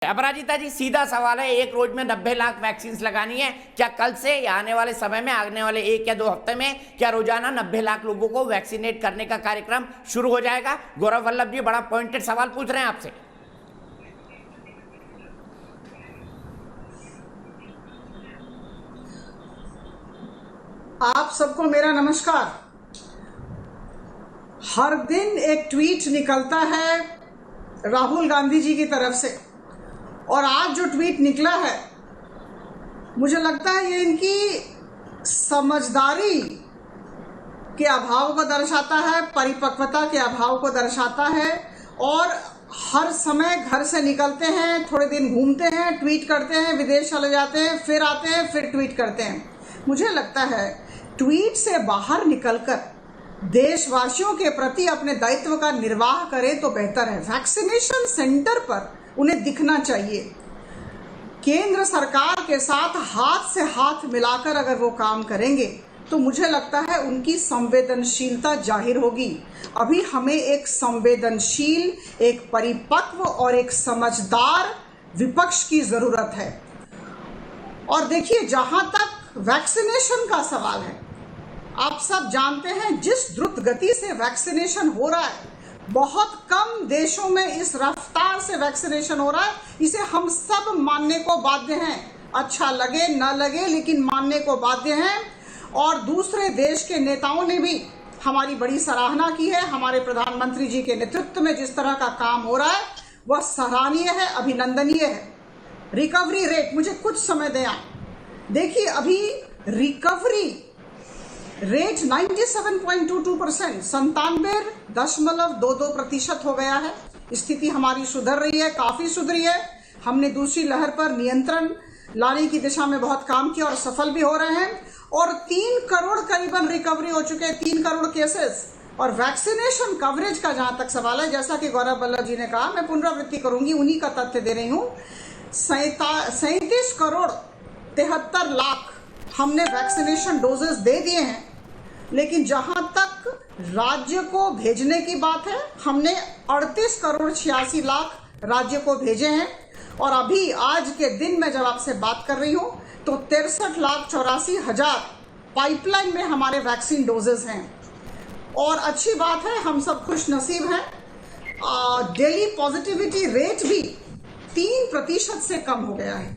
अपराजिता जी, सीधा सवाल है। एक रोज में 90 लाख वैक्सीन लगानी है। क्या कल से या आने वाले समय में, आने वाले 1 या 2 हफ्ते में क्या रोजाना 90 लाख लोगों को वैक्सीनेट करने का कार्यक्रम शुरू हो जाएगा? गौरव वल्लभ जी बड़ा पॉइंटेड सवाल पूछ रहे हैं आपसे। आप सबको मेरा नमस्कार। हर दिन एक ट्वीट निकलता है राहुल गांधी जी की तरफ से, और आज जो ट्वीट निकला है मुझे लगता है ये इनकी समझदारी के अभाव को दर्शाता है, परिपक्वता के अभाव को दर्शाता है। और हर समय घर से निकलते हैं, थोड़े दिन घूमते हैं, ट्वीट करते हैं, विदेश चले जाते हैं, फिर आते हैं, फिर ट्वीट करते हैं। मुझे लगता है ट्वीट से बाहर निकलकर देशवासियों के प्रति अपने दायित्व का निर्वाह करें तो बेहतर है। वैक्सीनेशन सेंटर पर उन्हें दिखना चाहिए। केंद्र सरकार के साथ हाथ से हाथ मिलाकर अगर वो काम करेंगे तो मुझे लगता है उनकी संवेदनशीलता जाहिर होगी। अभी हमें एक संवेदनशील, एक परिपक्व और एक समझदार विपक्ष की जरूरत है। और देखिए, जहां तक वैक्सीनेशन का सवाल है, आप सब जानते हैं जिस द्रुत गति से वैक्सीनेशन हो रहा है, बहुत कम देशों में इस रफ्तार से वैक्सीनेशन हो रहा है। इसे हम सब मानने को बाध्य हैं, अच्छा लगे न लगे, लेकिन मानने को बाध्य हैं। और दूसरे देश के नेताओं ने भी हमारी बड़ी सराहना की है। हमारे प्रधानमंत्री जी के नेतृत्व में जिस तरह का काम हो रहा है वह सराहनीय है, अभिनंदनीय है। रिकवरी रेट, मुझे कुछ समय दें आप। देखिए, अभी रिकवरी रेट 97.22%, 97.22% हो गया है। स्थिति हमारी सुधर रही है, काफी सुधरी है। हमने दूसरी लहर पर नियंत्रण लाने की दिशा में बहुत काम किया और सफल भी हो रहे हैं। और 3 करोड़ करीबन रिकवरी हो चुके हैं, 3 करोड़ केसेस। और वैक्सीनेशन कवरेज का जहां तक सवाल है, जैसा कि गौरव वल्लभ जी ने कहा, मैं पुनरावृत्ति करूंगी, उन्हीं का तथ्य दे रही हूं। 37 करोड़ 73 लाख हमने वैक्सीनेशन डोजेस दे दिए हैं। लेकिन जहां तक राज्य को भेजने की बात है, हमने 38 करोड़ 86 लाख राज्य को भेजे हैं। और अभी आज के दिन में जब आपसे बात कर रही हूं तो 63,84,000 पाइपलाइन में हमारे वैक्सीन डोजेस हैं। और अच्छी बात है, हम सब खुश नसीब हैं। डेली पॉजिटिविटी रेट भी 3% से कम हो गया है।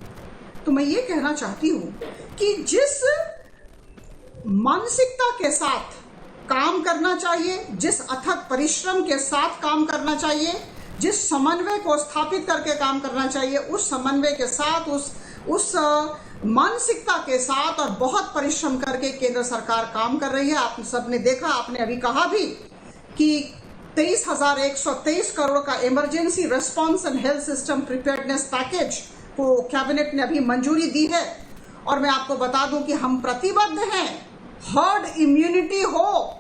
तो मैं ये कहना चाहती हूं कि जिस मानसिकता के साथ काम करना चाहिए, जिस अथक परिश्रम के साथ काम करना चाहिए, जिस समन्वय को स्थापित करके काम करना चाहिए, उस समन्वय के साथ, उस मानसिकता के साथ और बहुत परिश्रम करके केंद्र सरकार काम कर रही है। आप सबने देखा, आपने अभी कहा भी कि 23,123 करोड़ का emergency response and health system preparedness package को कैबिनेट ने अभी मंजूरी दी है। और मैं आपको बता दूं कि हम प्रतिबद्ध हैं, हर्ड इम्यूनिटी हो।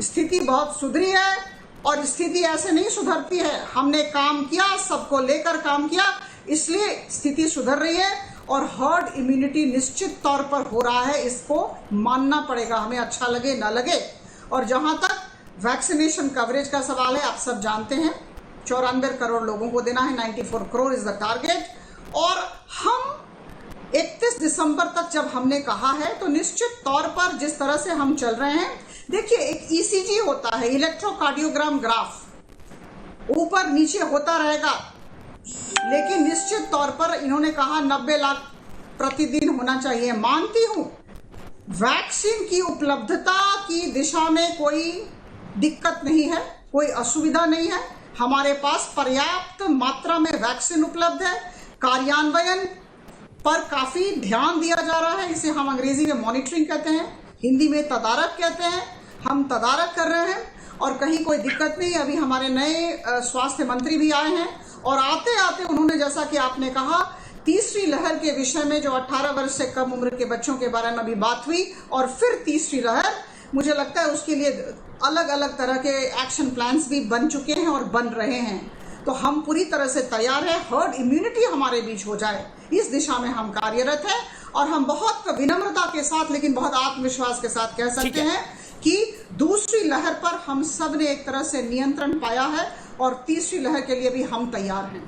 स्थिति बहुत सुधरी है और स्थिति ऐसे नहीं सुधरती है। हमने काम किया, सबको लेकर काम किया, इसलिए स्थिति सुधर रही है। और हर्ड इम्यूनिटी निश्चित तौर पर हो रहा है, इसको मानना पड़ेगा, हमें अच्छा लगे ना लगे। और जहां तक वैक्सीनेशन कवरेज का सवाल है, आप सब जानते हैं 94 करोड़ लोगों को देना है, 94 करोड़ इज द टारगेट। और हम 31 दिसंबर तक जब हमने कहा है, तो निश्चित तौर पर जिस तरह से हम चल रहे हैं, देखिए, एक ईसीजी होता है, इलेक्ट्रोकार्डियोग्राम ग्राफ, ऊपर नीचे होता रहेगा। लेकिन निश्चित तौर पर इन्होंने कहा 90 लाख प्रतिदिन होना चाहिए। मानती हूं, वैक्सीन की उपलब्धता की दिशा में कोई दिक्कत नहीं है, कोई असुविधा नहीं है। हमारे पास पर्याप्त मात्रा में वैक्सीन उपलब्ध है। कार्यान्वयन पर काफी ध्यान दिया जा रहा है। इसे हम अंग्रेजी में मॉनिटरिंग कहते हैं, हिंदी में तदारक कहते हैं। हम तदारक कर रहे हैं और कहीं कोई दिक्कत नहीं। अभी हमारे नए स्वास्थ्य मंत्री भी आए हैं और आते आते उन्होंने, जैसा कि आपने कहा, तीसरी लहर के विषय में, जो 18 वर्ष से कम उम्र के बच्चों के बारे में अभी बात हुई, और फिर तीसरी लहर, मुझे लगता है उसके लिए अलग अलग तरह के एक्शन प्लान्स भी बन चुके हैं और बन रहे हैं। तो हम पूरी तरह से तैयार हैं, हर्ड इम्यूनिटी हमारे बीच हो जाए, इस दिशा में हम कार्यरत हैं। और हम बहुत विनम्रता के साथ, लेकिन बहुत आत्मविश्वास के साथ कह सकते हैं कि दूसरी लहर पर हम सब ने एक तरह से नियंत्रण पाया है और तीसरी लहर के लिए भी हम तैयार हैं।